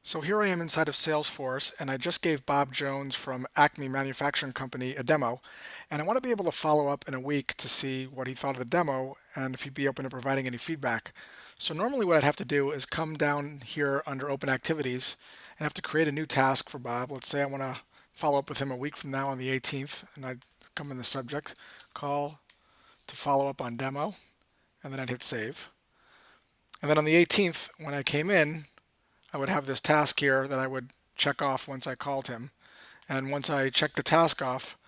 So here I am inside of Salesforce, and I just gave Bob Jones from Acme Manufacturing Company a demo, and I want to be able to follow up in a week to see what he thought of the demo and if he'd be open to providing any feedback. So normally what I'd have to do is come down here under Open Activities and have to create a new task for Bob. Let's say I want to follow up with him a week from now on the 18th, and I'd come in the subject, call to follow up on demo, and then I'd hit save. And then on the 18th, when I came in, I would have this task here that I would check off once I called him. And once I checked the task off,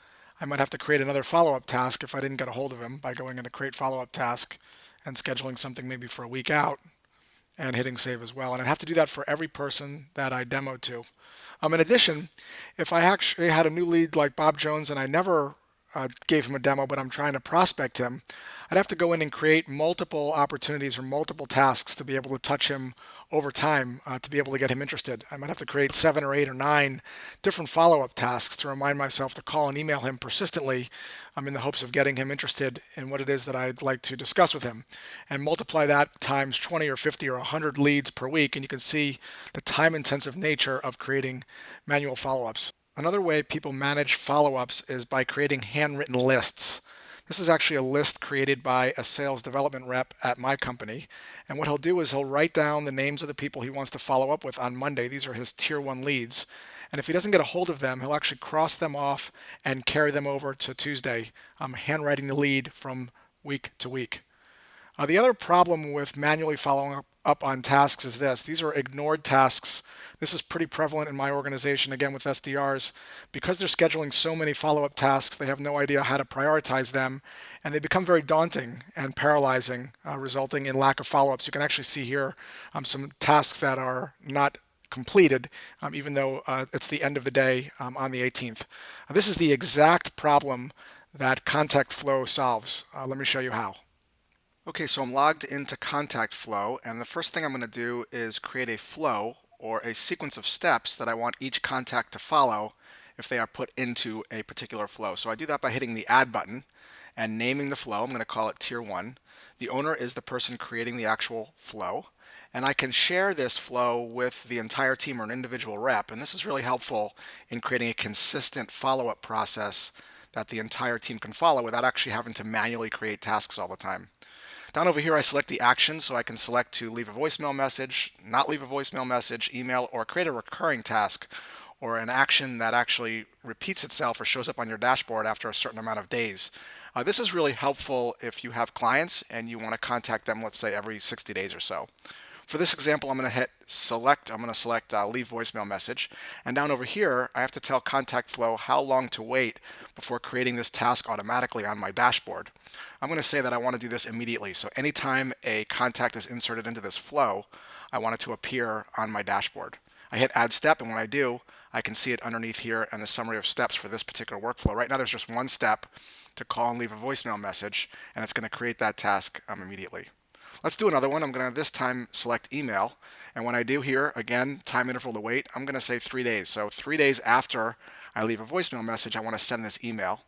I might have to create another follow-up task if I didn't get a hold of him by going into create follow-up task and scheduling something maybe for a week out and hitting save as well. And I'd have to do that for every person that I demoed to. In addition, if I actually had a new lead like Bob Jones and I never gave him a demo, but I'm trying to prospect him, I'd have to go in and create multiple opportunities or multiple tasks to be able to touch him over time to be able to get him interested. I might have to create 7 or 8 or 9 different follow-up tasks to remind myself to call and email him persistently in the hopes of getting him interested in what it is that I'd like to discuss with him. And multiply that times 20 or 50 or 100 leads per week, and you can see the time-intensive nature of creating manual follow-ups. Another way people manage follow-ups is by creating handwritten lists. This is actually a list created by a sales development rep at my company. And what he'll do is he'll write down the names of the people he wants to follow up with on Monday. These are his tier 1 leads. And if he doesn't get a hold of them, he'll actually cross them off and carry them over to Tuesday, handwriting the lead from week to week. The other problem with manually following up on tasks is this. These are ignored tasks. This is pretty prevalent in my organization, again, with SDRs. Because they're scheduling so many follow-up tasks, they have no idea how to prioritize them, and they become very daunting and paralyzing, resulting in lack of follow-ups. You can actually see here some tasks that are not completed, even though it's the end of the day on the 18th. This is the exact problem that Contact Flow solves. Let me show you how. Okay, so I'm logged into Contact Flow, and the first thing I'm going to do is create a flow or a sequence of steps that I want each contact to follow if they are put into a particular flow. So I do that by hitting the Add button and naming the flow. I'm going to call it Tier 1. The owner is the person creating the actual flow, and I can share this flow with the entire team or an individual rep, and this is really helpful in creating a consistent follow-up process that the entire team can follow without actually having to manually create tasks all the time. Down over here, I select the action, so I can select to leave a voicemail message, not leave a voicemail message, email, or create a recurring task, or an action that actually repeats itself or shows up on your dashboard after a certain amount of days. This is really helpful if you have clients and you want to contact them, let's say, every 60 days or so. For this example, I'm going to hit select. I'm going to select leave voicemail message. And down over here, I have to tell Contact Flow how long to wait before creating this task automatically on my dashboard. I'm going to say that I want to do this immediately. So anytime a contact is inserted into this flow, I want it to appear on my dashboard. I hit add step, and when I do, I can see it underneath here and the summary of steps for this particular workflow. Right now, there's just one step to call and leave a voicemail message, and it's going to create that task immediately. Let's do another one. I'm going to this time select email. And when I do here, again, time interval to wait, I'm going to say 3 days. So 3 days after I leave a voicemail message, I want to send this email.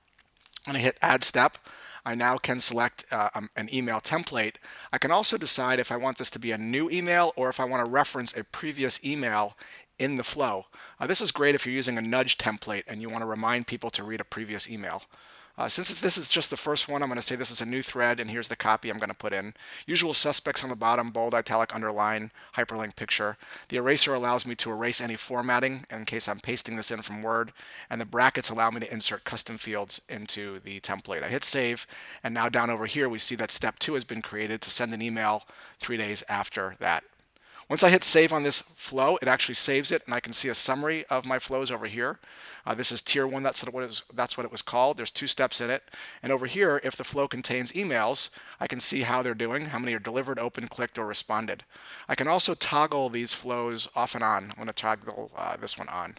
When I hit add step, I now can select an email template. I can also decide if I want this to be a new email or if I want to reference a previous email in the flow. This is great if you're using a nudge template and you want to remind people to read a previous email. Since this is just the first one, I'm going to say this is a new thread, and here's the copy I'm going to put in. Usual suspects on the bottom, bold, italic, underline, hyperlink picture. The eraser allows me to erase any formatting in case I'm pasting this in from Word, and the brackets allow me to insert custom fields into the template. I hit save, and now down over here we see that step 2 has been created to send an email 3 days after that. Once I hit save on this flow, it actually saves it, and I can see a summary of my flows over here. This is tier 1, that's what it was called. There's 2 steps in it. And over here, if the flow contains emails, I can see how they're doing, how many are delivered, opened, clicked, or responded. I can also toggle these flows off and on. I'm going to toggle this one on.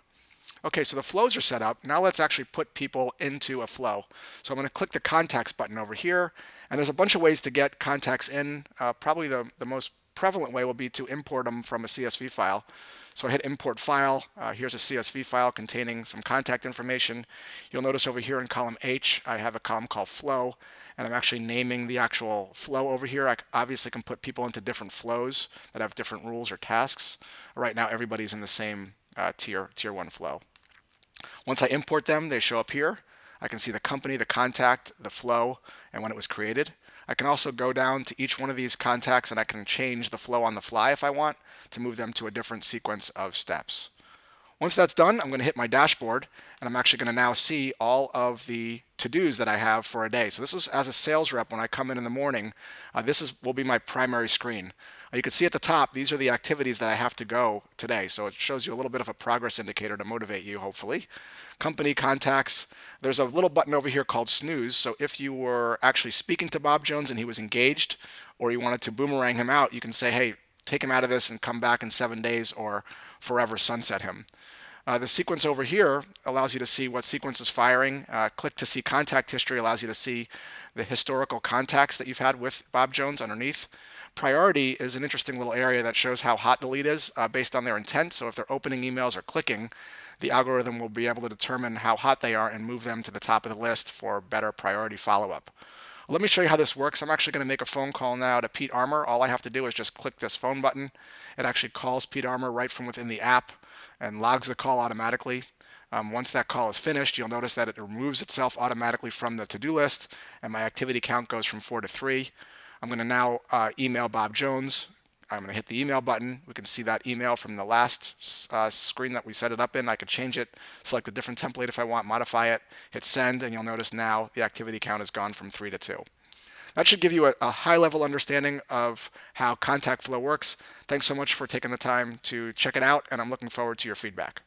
Okay, so the flows are set up. Now let's actually put people into a flow. So I'm going to click the contacts button over here, and there's a bunch of ways to get contacts in. Probably the most prevalent way will be to import them from a CSV file. So I hit import file. Here's a CSV file containing some contact information. You'll notice over here in column H, I have a column called flow, and I'm actually naming the actual flow over here. I obviously can put people into different flows that have different rules or tasks. Right now, everybody's in the same tier 1 flow. Once I import them, they show up here. I can see the company, the contact, the flow, and when it was created. I can also go down to each one of these contacts and I can change the flow on the fly if I want to move them to a different sequence of steps. Once that's done, I'm going to hit my dashboard and I'm actually going to now see all of the to-dos that I have for a day. So this is as a sales rep when I come in the morning, will be my primary screen. You can see at the top, these are the activities that I have to go today. So it shows you a little bit of a progress indicator to motivate you, hopefully. Company contacts. There's a little button over here called snooze. So if you were actually speaking to Bob Jones and he was engaged, or you wanted to boomerang him out, you can say, hey, take him out of this and come back in 7 days, or forever sunset him. The sequence over here allows you to see what sequence is firing. Click to see contact history allows you to see the historical contacts that you've had with Bob Jones underneath. Priority is an interesting little area that shows how hot the lead is based on their intent. So if they're opening emails or clicking, the algorithm will be able to determine how hot they are and move them to the top of the list for better priority follow-up. Let me show you how this works. I'm actually going to make a phone call now to Pete Armour. All I have to do is just click this phone button. It actually calls Pete Armour right from within the app and logs the call automatically. Once that call is finished, you'll notice that it removes itself automatically from the to-do list and my activity count goes from 4 to 3. I'm going to now email Bob Jones. I'm going to hit the email button. We can see that email from the last screen that we set it up in. I could change it, select a different template if I want, modify it, hit send, and you'll notice now the activity count has gone from 3 to 2. That should give you a high-level understanding of how Contact Flow works. Thanks so much for taking the time to check it out, and I'm looking forward to your feedback.